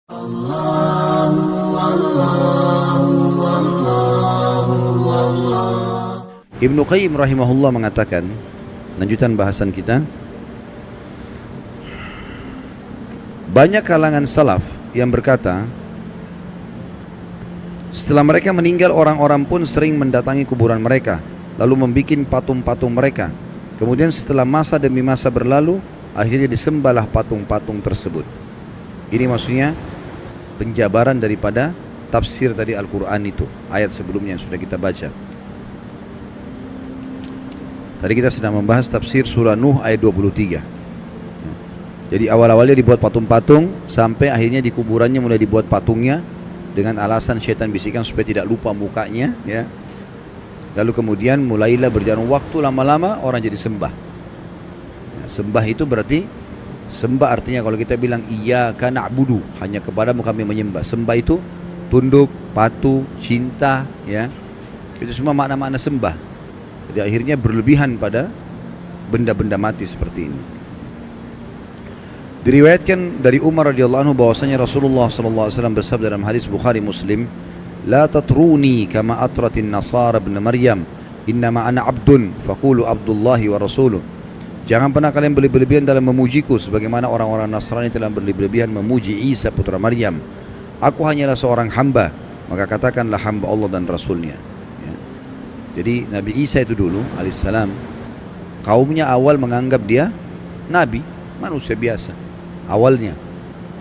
Ibnu Qayyim rahimahullah mengatakan, lanjutan bahasan kita, banyak kalangan salaf yang berkata, setelah mereka meninggal orang-orang pun sering mendatangi kuburan mereka, lalu membuat patung-patung mereka. Kemudian setelah masa demi masa berlalu, akhirnya disembahlah patung-patung tersebut. Ini maksudnya penjabaran daripada tafsir tadi Al-Quran itu, ayat sebelumnya yang sudah kita baca. Tadi kita sedang membahas tafsir surah Nuh ayat 23. Jadi awal-awalnya dibuat patung-patung, sampai akhirnya di kuburannya mulai dibuat patungnya dengan alasan syaitan bisikan supaya tidak lupa mukanya, ya. Lalu kemudian mulailah berjalan waktu, lama-lama orang jadi sembah. Ya, sembah itu berarti, sembah artinya kalau kita bilang iyyaka na'budu, hanya kepadamu kami menyembah. Sembah itu tunduk, patuh, cinta, ya. Itu semua makna-makna sembah. Jadi akhirnya berlebihan pada benda-benda mati seperti ini. Diriwayatkan dari Umar radhiyallahu anhu bahwasanya Rasulullah sallallahu alaihi wasallam bersabda dalam hadis Bukhari Muslim, "La tatruni kama atratin nasara ibn Maryam, innama ana abdun faqulu abdullahi wa rasuluh." Jangan pernah kalian berlebihan dalam memujiku sebagaimana orang-orang Nasrani telah berlebihan memuji Isa putra Maryam. Aku hanyalah seorang hamba, maka katakanlah hamba Allah dan Rasulnya. Ya. Jadi Nabi Isa itu dulu alaihissalam, kaumnya awal menganggap dia nabi, manusia biasa. Awalnya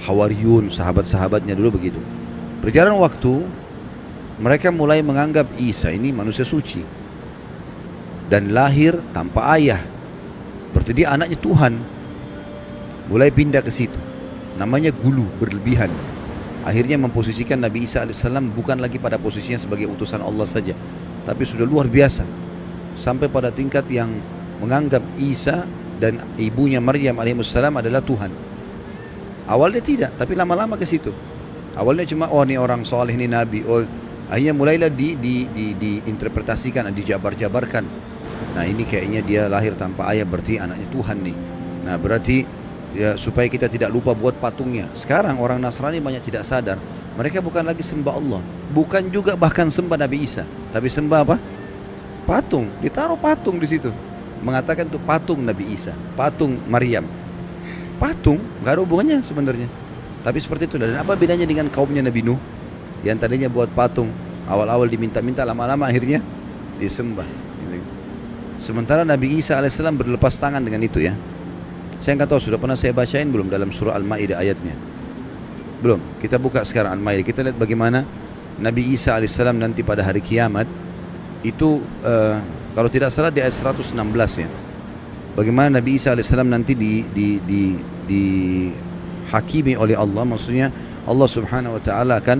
Hawariyun, sahabat-sahabatnya dulu begitu. Berjalan waktu, mereka mulai menganggap Isa ini manusia suci dan lahir tanpa ayah, berarti dia anaknya Tuhan. Mulai pindah ke situ, namanya gulu, berlebihan. Akhirnya memposisikan Nabi Isa alaihissalam bukan lagi pada posisinya sebagai utusan Allah saja, tapi sudah luar biasa, sampai pada tingkat yang menganggap Isa dan ibunya Maryam alaihissalam adalah Tuhan. Awalnya tidak, tapi lama-lama ke situ. Awalnya cuma, oh ini orang soleh, ini nabi. Oh, akhirnya mulailah diinterpretasikan, dijabar-jabarkan. Nah ini kayaknya dia lahir tanpa ayah, berarti anaknya Tuhan nih. Nah berarti ya, supaya kita tidak lupa buat patungnya. Sekarang orang Nasrani banyak tidak sadar, mereka bukan lagi sembah Allah, bukan juga bahkan sembah Nabi Isa, tapi sembah apa? Patung. Ditaruh patung di situ. Mengatakan itu patung Nabi Isa, patung Maryam. Patung, nggak ada hubungannya sebenarnya. Tapi seperti itu. Dan apa bedanya dengan kaumnya Nabi Nuh yang tadinya buat patung, awal-awal diminta-minta, lama-lama akhirnya disembah. Sementara Nabi Isa alaihissalam berlepas tangan dengan itu, ya. Saya nggak tahu sudah pernah saya bacain belum dalam surah Al-Maidah ayatnya. Belum. Kita buka sekarang Al-Maidah. Kita lihat bagaimana Nabi Isa alaihissalam nanti pada hari kiamat itu, kalau tidak salah di ayat 116, ya. Bagaimana Nabi Isa alaihissalam nanti dihakimi oleh Allah. Maksudnya Allah subhanahu wa ta'ala akan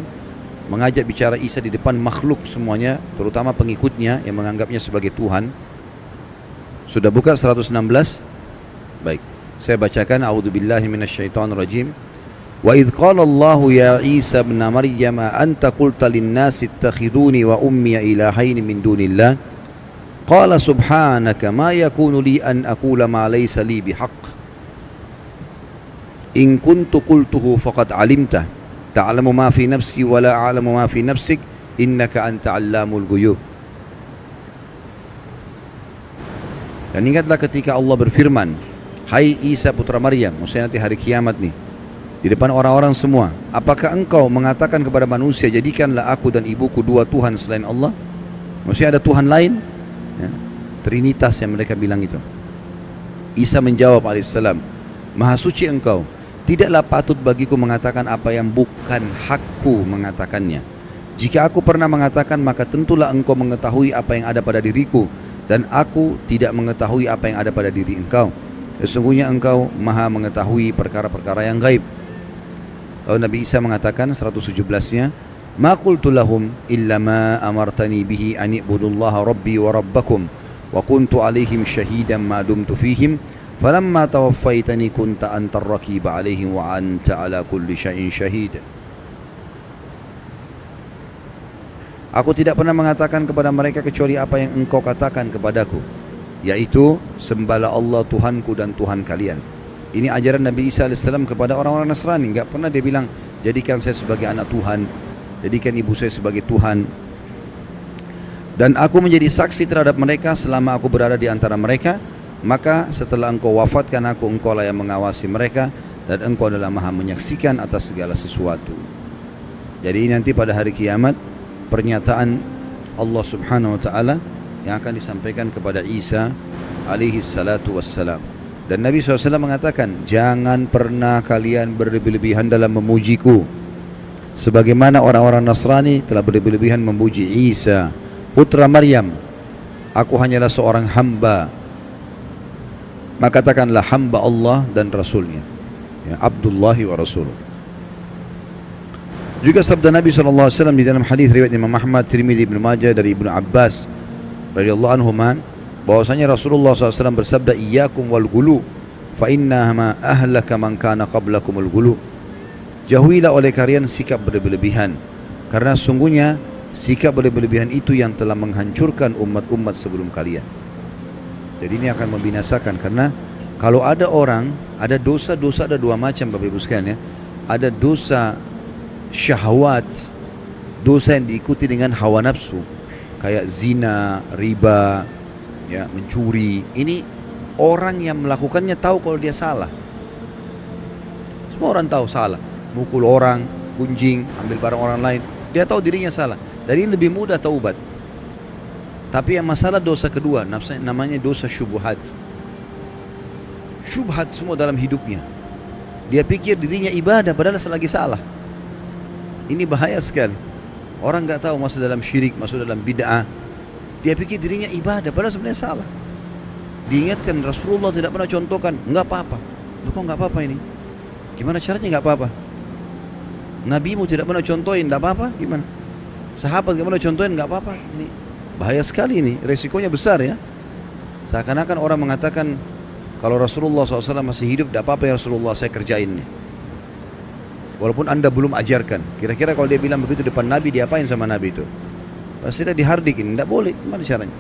mengajak bicara Isa di depan makhluk semuanya, terutama pengikutnya yang menganggapnya sebagai Tuhan. Sudah buka 116? Baik, saya bacakan. A'udzubillahi minasyaitonirrajim. Wa idh qala Allahu ya Isa ibn Maryam anta qulta lin-nasi ittakhiduni wa ummi ilahaini min dunillah. Qala subhanaka ma yakunu li an aqula ma laysa li bihaq. In kuntu qultuhu faqad alimta ta'lamu ma fi nafsi wa la a'lamu ma fi nafsik innaka anta 'allamul ghuyub. Dan ingatlah ketika Allah berfirman, hai Isa putra Maryam, maksudnya nanti hari kiamat nih, di depan orang-orang semua, apakah engkau mengatakan kepada manusia, jadikanlah aku dan ibuku dua Tuhan selain Allah? Maksudnya ada Tuhan lain, ya, Trinitas yang mereka bilang itu. Isa menjawab alaihissalam, maha suci engkau, tidaklah patut bagiku mengatakan apa yang bukan hakku mengatakannya. Jika aku pernah mengatakan, maka tentulah engkau mengetahui apa yang ada pada diriku, dan aku tidak mengetahui apa yang ada pada diri engkau. Sesungguhnya engkau maha mengetahui perkara-perkara yang gaib. Lalu Nabi Isa mengatakan 117-nya, ma qultu lahum illa ma amartani bihi an i'budullaha rabbi wa rabbakum wa kuntu alaihim syahidan ma dumtu fihim falamma tawaffaitani kunta antar raqiba alaihim wa anta ala kulli syai'in syahid. Aku tidak pernah mengatakan kepada mereka kecuali apa yang engkau katakan kepadaku, yaitu sembahlah Allah Tuhanku dan Tuhan kalian. Ini ajaran Nabi Isa AS kepada orang-orang Nasrani. Enggak pernah dia bilang jadikan saya sebagai anak Tuhan, jadikan ibu saya sebagai Tuhan. Dan aku menjadi saksi terhadap mereka selama aku berada di antara mereka. Maka setelah engkau wafatkan aku, engkau lah yang mengawasi mereka, dan engkau adalah maha menyaksikan atas segala sesuatu. Jadi nanti pada hari kiamat, pernyataan Allah subhanahu wa ta'ala yang akan disampaikan kepada Isa alaihi salatu wassalam. Dan Nabi SAW mengatakan, jangan pernah kalian berlebih-lebihan dalam memujiku, sebagaimana orang-orang Nasrani telah berlebih-lebihan memuji Isa putra Maryam. Aku hanyalah seorang hamba, maka katakanlah hamba Allah dan Rasulnya, ya, Abdullahi wa Rasuluh. Juga sabda Nabi SAW di dalam hadis riwayat Imam Ahmad, Tirmidzi, Ibnu Majah dari Ibnu Abbas radhiyallahu anhuma, bahwasanya Rasulullah SAW bersabda, iyyakum wal ghulu fa innama ahlaka man kana qablakumul ghulu. Jauhilah oleh kalian sikap berlebihan, karena sungguhnya sikap berlebihan itu yang telah menghancurkan umat-umat sebelum kalian. Jadi ini akan membinasakan, karena kalau ada orang, ada dosa-dosa, ada dua macam Bapak Ibu sekalian ya. Ada dosa syahwat, dosa yang diikuti dengan hawa nafsu, kayak zina, riba, ya, mencuri. Ini orang yang melakukannya tahu kalau dia salah. Semua orang tahu salah. Mukul orang, gunjing, ambil barang orang lain, dia tahu dirinya salah. Dari ini lebih mudah taubat. Tapi yang masalah dosa kedua, namanya dosa syubhat. Syubhat semua dalam hidupnya. Dia pikir dirinya ibadah padahal lagi salah. Ini bahaya sekali. Orang nggak tahu masuk dalam syirik, masuk dalam bid'ah. Dia pikir dirinya ibadah padahal sebenarnya salah. Diingatkan Rasulullah tidak pernah contohkan, nggak apa-apa. Loh, kok nggak apa-apa ini? Gimana caranya nggak apa-apa? Nabimu tidak pernah contohin, nggak apa-apa? Gimana? Sahabat nggak pernah contohin, nggak apa-apa? Ini bahaya sekali, ini resikonya besar ya. Seakan-akan orang mengatakan, kalau Rasulullah SAW masih hidup, tidak apa-apa ya Rasulullah, saya kerjain nih, walaupun anda belum ajarkan. Kira-kira kalau dia bilang begitu depan Nabi, diapain sama Nabi itu? Pasti dia dihardikin. Tidak boleh. Gimana caranya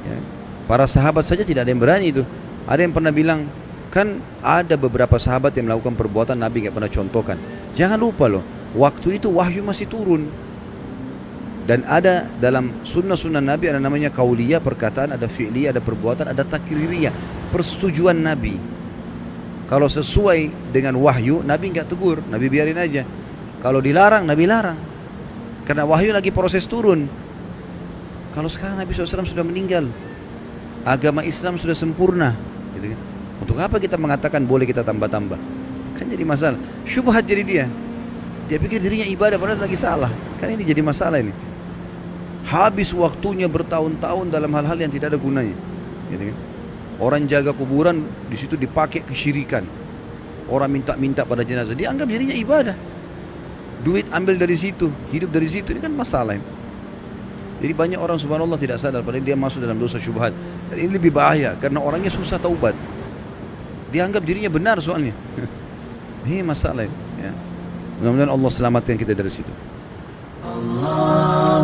ya? Para sahabat saja tidak ada yang berani itu. Ada yang pernah bilang, kan ada beberapa sahabat yang melakukan perbuatan Nabi nggak pernah contohkan. Jangan lupa loh, waktu itu wahyu masih turun. Dan ada dalam sunnah-sunnah Nabi ada namanya kauliyah, perkataan, ada fi'liyah, ada perbuatan, ada takririyah, persetujuan Nabi. Kalau sesuai dengan wahyu, Nabi nggak tegur, Nabi biarin aja. Kalau dilarang, Nabi larang, karena wahyu lagi proses turun. Kalau sekarang Nabi SAW sudah meninggal, agama Islam sudah sempurna, gitu kan? Untuk apa kita mengatakan boleh kita tambah-tambah? Kan jadi masalah. Syubhat jadi dia pikir dirinya ibadah padahal lagi salah. Kan ini jadi masalah ini. Habis waktunya bertahun-tahun dalam hal-hal yang tidak ada gunanya, gitu kan? Orang jaga kuburan, di situ dipakai kesyirikan. Orang minta-minta pada jenazah, dianggap dirinya ibadah. Duit ambil dari situ, hidup dari situ. Ini kan masalah ini. Jadi banyak orang subhanallah tidak sadar padahal dia masuk dalam dosa syubhat. Dan ini lebih bahaya karena orangnya susah taubat. Dianggap dirinya benar soalnya. Ini masalah ini, ya. Mudah-mudahan Allah selamatkan kita dari situ. Allah